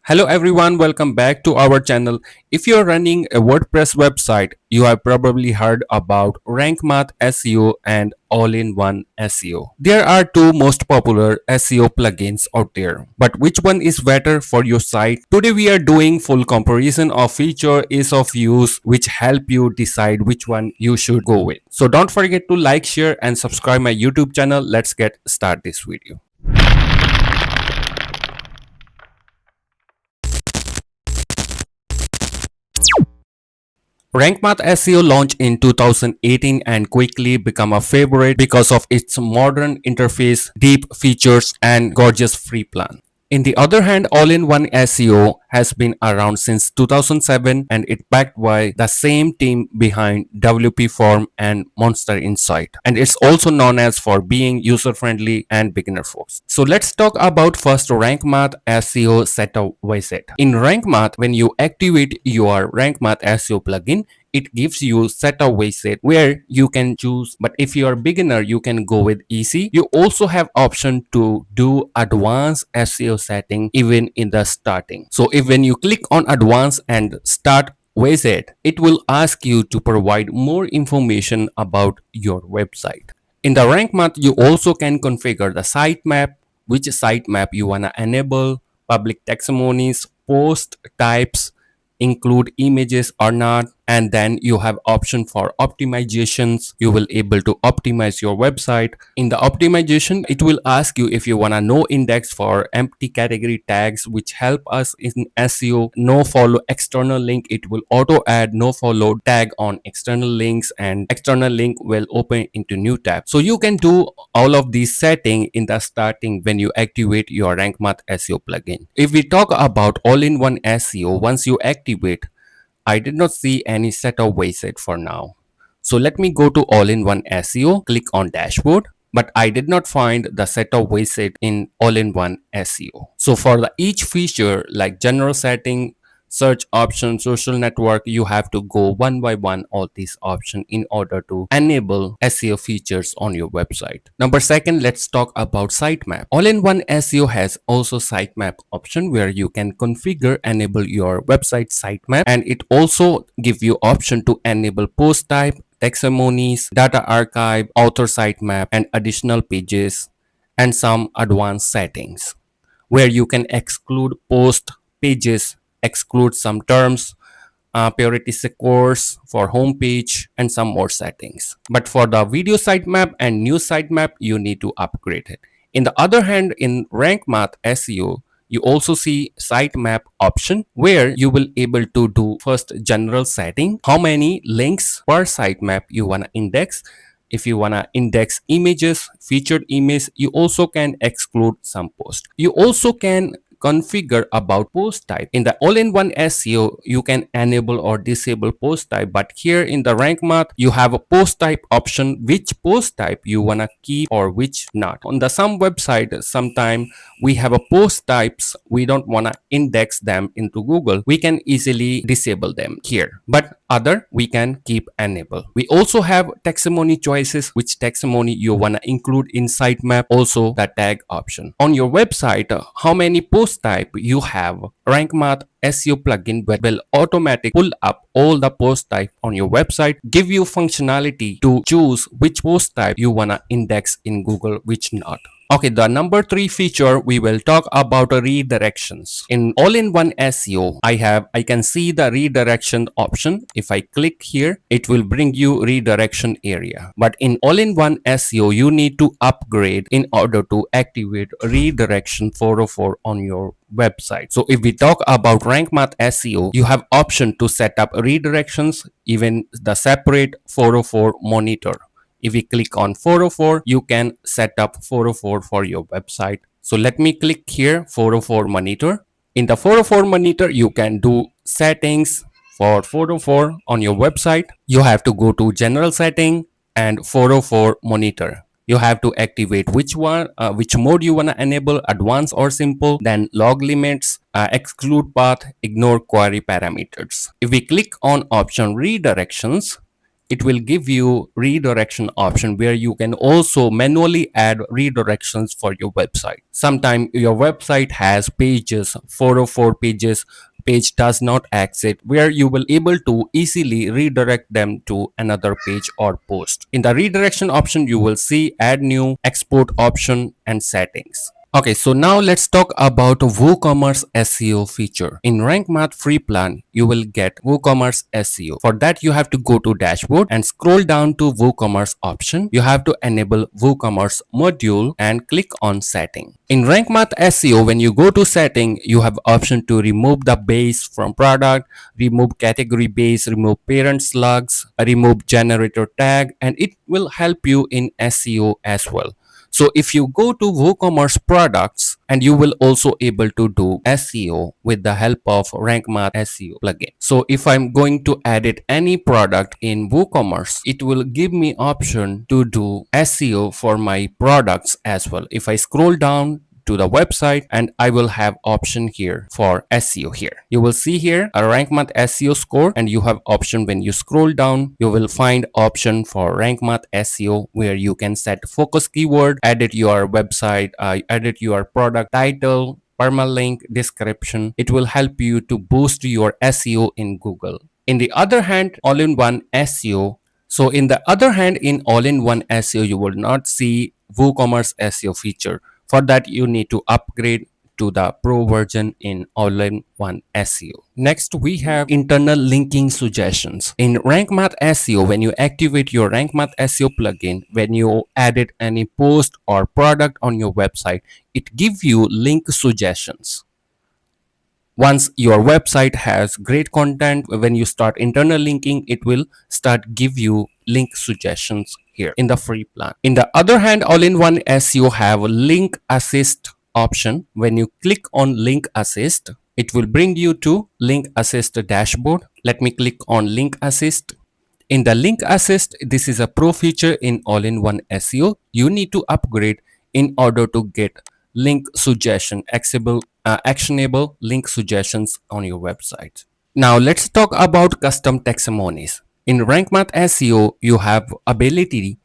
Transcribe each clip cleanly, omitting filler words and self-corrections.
Hello everyone, welcome back to our channel. If you're running a WordPress website, you have probably heard about Rank Math SEO and All-in-One SEO. There are two most popular SEO plugins out there, but which one is better for your site? Today we are doing full comparison of feature, ease of use, which help you decide which one you should go with. So don't forget to like, share and subscribe my YouTube channel. Let's get start this video. Rank Math SEO launched in 2018 and quickly became a favorite because of its modern interface, deep features, and gorgeous free plan. In the other hand, All-in-One SEO has been around since 2007 and it's backed by the same team behind WP Form and Monster Insight. And it's also known as for being user-friendly and beginner folks. So let's talk about first Rank Math SEO setup wizard. In Rank Math, when you activate your Rank Math SEO plugin, it gives you setup wizard where you can choose, but if you are beginner you can go with easy. You also have option to do advanced SEO setting even in the starting. So if when you click on advanced and start wizard, it will ask you to provide more information about your website. In the Rank Math, you also can configure the sitemap, which sitemap you wanna enable, public taxonomies, post types, include images or not, and then you have option for optimizations. You will able to optimize your website. In the optimization, it will ask you if you want to no index for empty category tags, which help us in SEO. No follow external link, it will auto add no follow tag on external links, and external link will open into new tab. So you can do all of these setting in the starting when you activate your Rank Math SEO plugin. If we talk about All-in-One SEO, once you activate, I did not see any setup wizard for now. So let me go to All-in-One SEO, click on dashboard, but I did not find the setup wizard in All-in-One SEO. So for the each feature like general setting, search option, social network, you have to go one by one all these options in order to enable SEO features on your website. Number second, let's talk about sitemap. All-in-One SEO has also sitemap option where you can configure enable your website sitemap, and it also give you option to enable post type, taxonomies, data archive, author sitemap, and additional pages, and some advanced settings where you can exclude post pages, exclude some terms, priority scores for homepage, and some more settings. But for the video sitemap and news sitemap, you need to upgrade it. In the other hand, in Rank Math SEO, you also see sitemap option where you will able to do first general setting, how many links per sitemap you wanna index. If you wanna index images, featured image, you also can exclude some post. You also can configure about post type. In the All-in-One SEO, you can enable or disable post type, but here in the Rank Math, you have a post type option, which post type you wanna keep or which not. On the some website, sometime we have a post types, we don't wanna index them into Google. We can easily disable them here, but other we can keep enable. We also have taxonomy choices, which taxonomy you wanna include in sitemap, also the tag option. On your website, how many post type you have, Rank Math SEO plugin will automatically pull up all the post type on your website, give you functionality to choose which post type you wanna index in Google, which not. Okay, the number 3 feature we will talk about redirections. In All-in-One SEO, I can see the redirection option. If I click here, it will bring you redirection area. But in All-in-One SEO, you need to upgrade in order to activate redirection 404 on your website. So if we talk about Rank Math SEO, you have option to set up redirections, even the separate 404 monitor. If we click on 404, you can set up 404 for your website. So let me click here, 404 monitor. In the 404 monitor, you can do settings for 404 on your website. You have to go to general setting and 404 monitor. You have to activate which one, which mode you want to enable, advanced or simple, then log limits, exclude path, ignore query parameters. If we click on option redirections, it will give you redirection option where you can also manually add redirections for your website. Sometimes your website has pages, 404 pages, page does not exit, where you will able to easily redirect them to another page or post. In the redirection option, you will see add new, export option, and settings. Okay, so now let's talk about WooCommerce SEO feature. In Rank Math free plan, you will get WooCommerce SEO. For that, you have to go to dashboard and scroll down to WooCommerce option. You have to enable WooCommerce module and click on setting. In Rank Math SEO, when you go to setting, you have option to remove the base from product, remove category base, remove parent slugs, remove generator tag, and it will help you in SEO as well. So if you go to WooCommerce products, and you will also able to do SEO with the help of Rank Math SEO plugin. So if I'm going to edit any product in WooCommerce, it will give me option to do SEO for my products as well. If I scroll down to the website, and I will have option here for SEO here. You will see here a Rank Math SEO score, and you have option when you scroll down, you will find option for Rank Math SEO where you can set focus keyword, edit your website, edit your product title, permalink, description. It will help you to boost your SEO in Google. In the other hand, all-in-one SEO. So in the other hand, in all-in-one SEO, you will not see WooCommerce SEO feature. For that, you need to upgrade to the pro version in all-in-one SEO. Next, we have internal linking suggestions. In Rank Math SEO, when you activate your Rank Math SEO plugin, when you added any post or product on your website, it gives you link suggestions. Once your website has great content, when you start internal linking, it will start give you link suggestions here in the free plan. In the other hand, all-in-one SEO have a link assist option. When you click on link assist, it will bring you to link assist dashboard. Let me click on link assist. In the link assist, this is a pro feature in all-in-one SEO. You need to upgrade in order to get link suggestion, actionable link suggestions on your website. Now let's talk about custom taxonomies. In Rank Math SEO, you have ability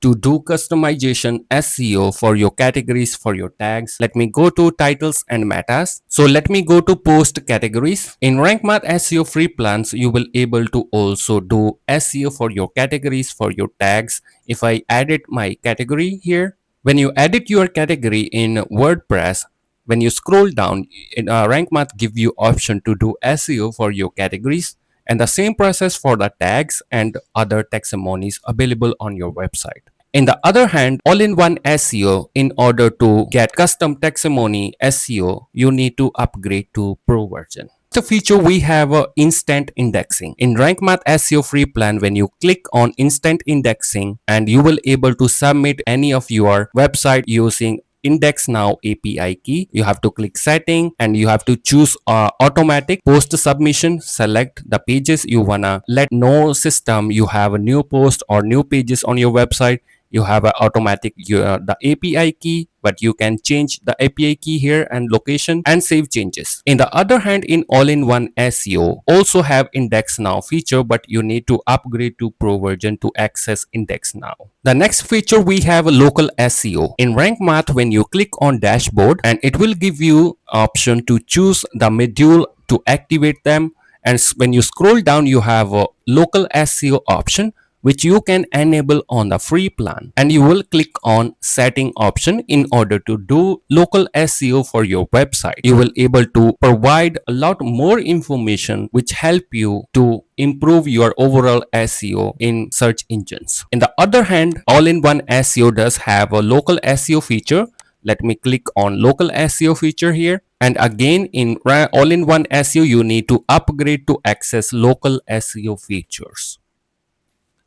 to do customization SEO for your categories, for your tags. Let me go to titles and metas. So let me go to post categories. In Rank Math SEO free plans, you will able to also do SEO for your categories, for your tags. If I edit my category here, when you edit your category in WordPress, when you scroll down, in Rank Math give you option to do SEO for your categories, and the same process for the tags and other taxonomies available on your website. In the other hand, all-in-one SEO, in order to get custom taxonomy SEO, you need to upgrade to pro version. The feature we have instant indexing. In Rank Math SEO free plan, when you click on instant indexing, and you will able to submit any of your website using Index Now API key. You have to click setting, and you have to choose automatic post submission. Select the pages you wanna let know system you have a new post or new pages on your website. You have a automatic the API key, but you can change the API key here and location and save changes. In the other hand, in all-in-one SEO also have Index Now feature, but you need to upgrade to pro version to access Index Now. The next feature we have local SEO. In Rank Math, when you click on dashboard, and it will give you option to choose the module to activate them, and when you scroll down, you have a local SEO option, which you can enable on the free plan, and you will click on setting option in order to do local SEO for your website. You will able to provide a lot more information which help you to improve your overall SEO in search engines. In the other hand, all-in-one SEO does have a local SEO feature. Let me click on local SEO feature here, and again in all-in-one SEO you need to upgrade to access local SEO features.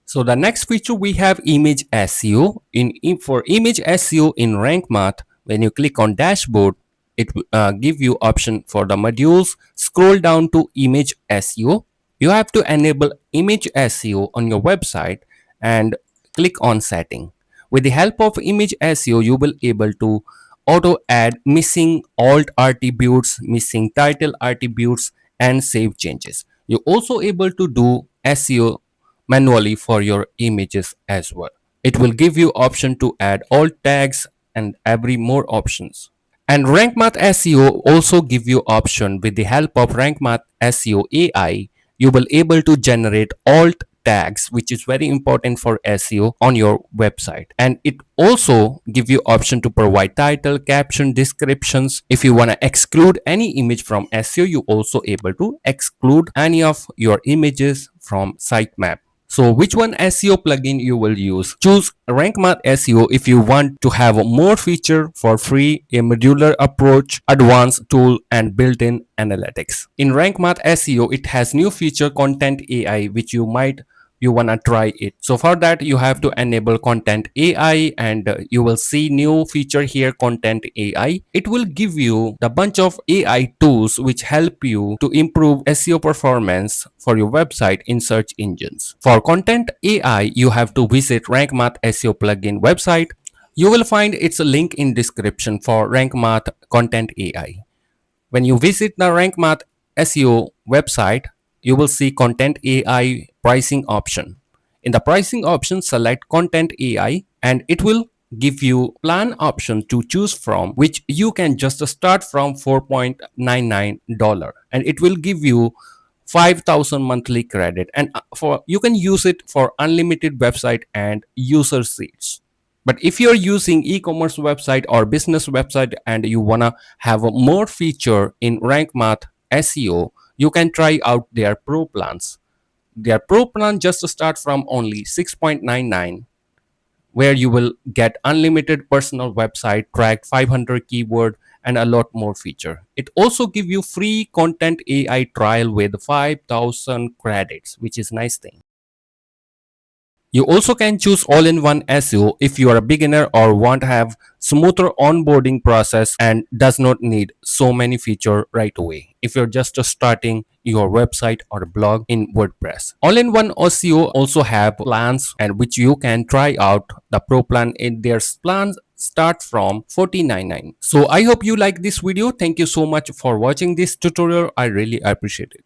So the next feature we have image SEO. For image SEO in Rank Math, when you click on dashboard, it give you option for the modules. Scroll down to image SEO. You have to enable image SEO on your website and click on setting. With the help of image SEO, you will able to auto add missing alt attributes, missing title attributes, and save changes. You're also able to do SEO manually for your images as well. It will give you option to add alt tags and every more options. And Rank Math SEO also give you option. With the help of Rank Math SEO AI, you will able to generate alt tags, which is very important for SEO on your website. And it also give you option to provide title, caption, descriptions. If you want to exclude any image from SEO, you also able to exclude any of your images from sitemap. So which one SEO plugin you will use? Choose Rank Math SEO if you want to have more feature for free, a modular approach, advanced tool and built-in analytics. In Rank Math SEO, it has new feature Content AI, which you wanna try it. So for that you have to enable Content AI, and you will see new feature here, Content AI. It will give you the bunch of AI tools which help you to improve SEO performance for your website in search engines. For Content AI, you have to visit Rank Math SEO plugin website. You will find its link in description for Rank Math Content AI. When you visit the Rank Math SEO website, you will see Content AI pricing option. In the pricing option, select Content AI and it will give you plan option to choose from, which you can just start from $4.99, and it will give you 5,000 monthly credit, and for you can use it for unlimited website and user seats. But if you're using e-commerce website or business website and you wanna have a more feature in Rank Math SEO, you can try out their pro plans. Their pro plan just start from only 6.99, where you will get unlimited personal website, track 500 keyword and a lot more feature. It also give you free Content AI trial with 5,000 credits, which is nice thing. You also can choose all-in-one SEO if you are a beginner or want to have smoother onboarding process and does not need so many features right away. If you're just starting your website or blog in WordPress. All-in-one SEO also have plans and which you can try out. The pro plan in their plans start from $14.99. So I hope you like this video. Thank you so much for watching this tutorial. I really appreciate it.